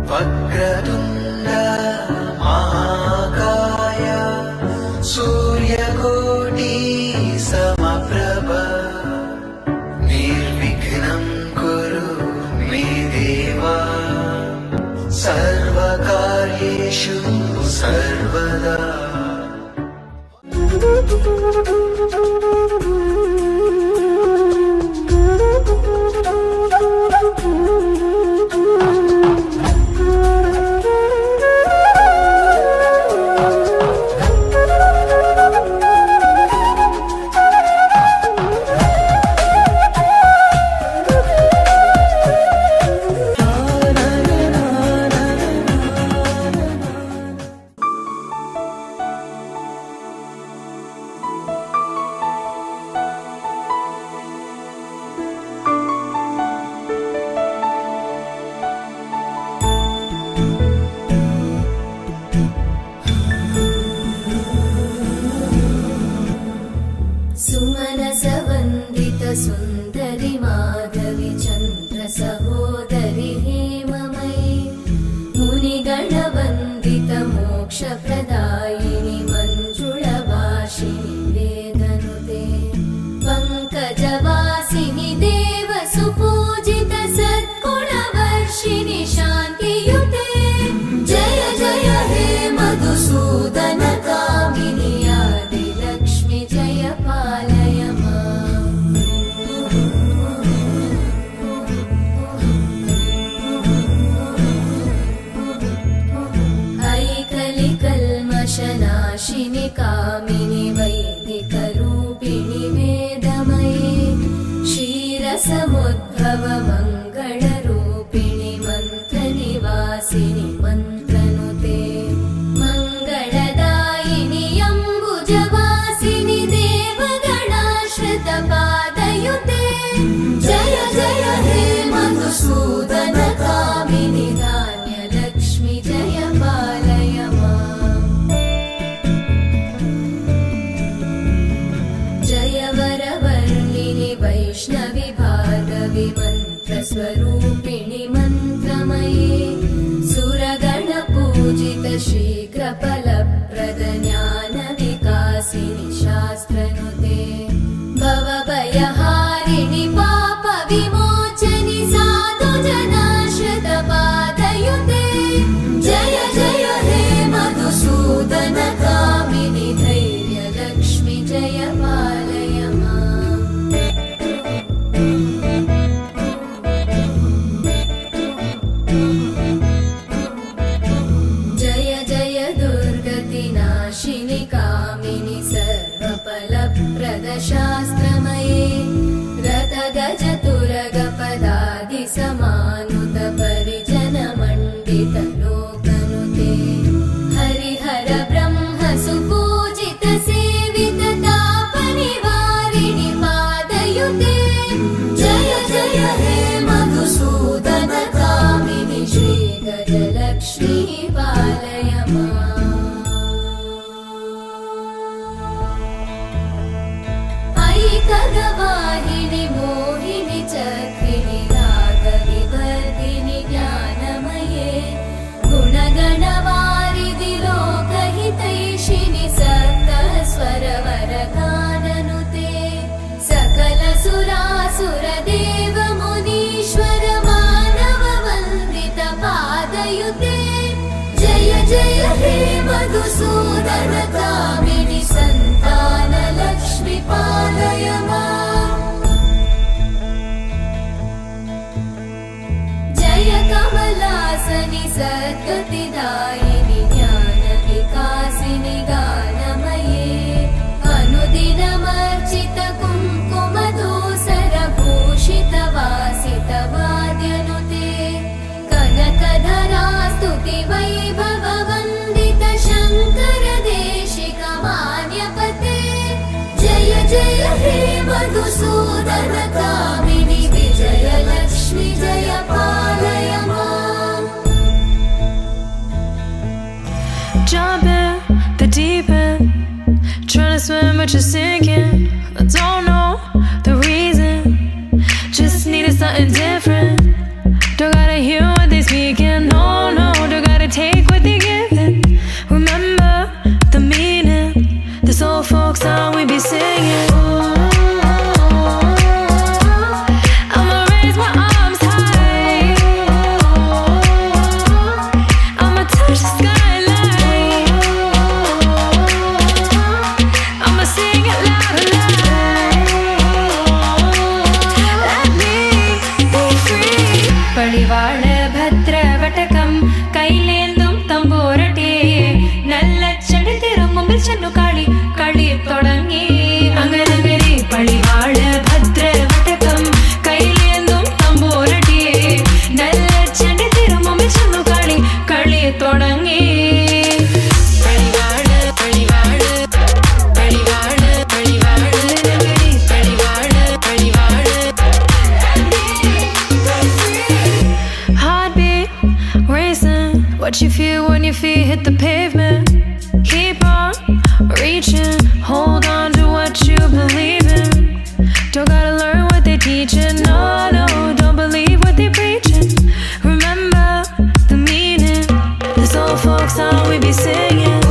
వక్రతుండ మహాకాయ సూర్యకోటి సమప్రభ నిర్విఘ్నం కురు మే దేవా సర్వకార్యేషు సర్వదా. सुन्दरि माधवी चन्द्र सहोदरि हेममयि मुनिगणवन्दित मोक्षप्रदायिनि मञ्जुळभाषिणि वेदनुते पङ्कजवासिनि देवसुपूजित सद्गुणवर्षिणि शान्तियुते जय जय हे मधुसूदन कामिनि आदिलक्ष्मि जय पालय नाशिनि कामिनि वैदिकरूपिणि वेदमये क्षीरसमुद्भव मङ्गलरूपिणि मन्त्रनिवासिनि मन्त्रनुते मङ्गलदायिनि अम्बुजवासिनि देवगणाश्रितपादयुते जय जय हे मधुसूदन कामिनि धान्यलक्ष्मि जय पालय वैष्णवि भार्गवि मन्त्रस्वरूपिणि मन्त्रमये सुरगणपूजित शीघ्रफलप्रद ज्ञानविकासिनि शास्त्रनुते भवभयहारिणि पापविमोचनि साधुजनाश्रितपादयुते जय जय हे मधुसूदन कामिनि धैर्यलक्ष्मि जय पालय कामिनि सर्वफलप्रदशास्त्रमये रथगजतुरगपदादि समानुत परिजनमण्डित लोकनुते हरिहर ब्रह्म सुपूजित सेवित तापनिवारिणि पादयुते जय जय हे मधुसूदन कामिनि श्रीगजलक्ष्मी पालय खगवाहिनि मोहिनि चक्रिणि रागविवर्धिनि ज्ञानमये गुणगणवारिधि लोकहितैषिणि सप्तस्वरवरगाननुते सकलसुरासुरदेव मुनीश्वर मानववन्दित पादयुते जय जय हे मधुसूदन कामिनि सन्तानलक्ष्मि पालय जय कमलासनि सद्गतिदायिनि ज्ञानविकासिनि गानमये अनुदिनमर्चित कुङ्कुमधूसरभूषित वासित वाद्यनुते कनकधरा स्तुति वैभव वन्दित शङ्कर देशिक मान्यपते जय जय हे मधुसूदन कामिनि विजयलक्ष्मि जय पालय Jump in the deep end, trying to swim but you're sinking. I don't know the reason, just needed something different. Don't gotta hear what they speaking, no, no. ഭദ്രവടകം കൈലേന്തും തമ്പൂരട്ടി നല്ല ചെടി തിരുമുമ്പിൽ ചെന്നു കളി കളി തുടങ്ങി അങ്ങനെ പളിവാള് ഭദ്രവടകം കൈലേന്തും തമ്പൂരട്ടി നല്ല ചെടി തിരുമുമ്പിൽ ചെന്നു കളി കളി തുടങ്ങി What you feel when your feet hit the pavement. Keep on reaching, hold on to what you believe in. Don't gotta learn what they teaching, no, no, don't believe what they preaching. Remember the meaning, this old folk song we be singing.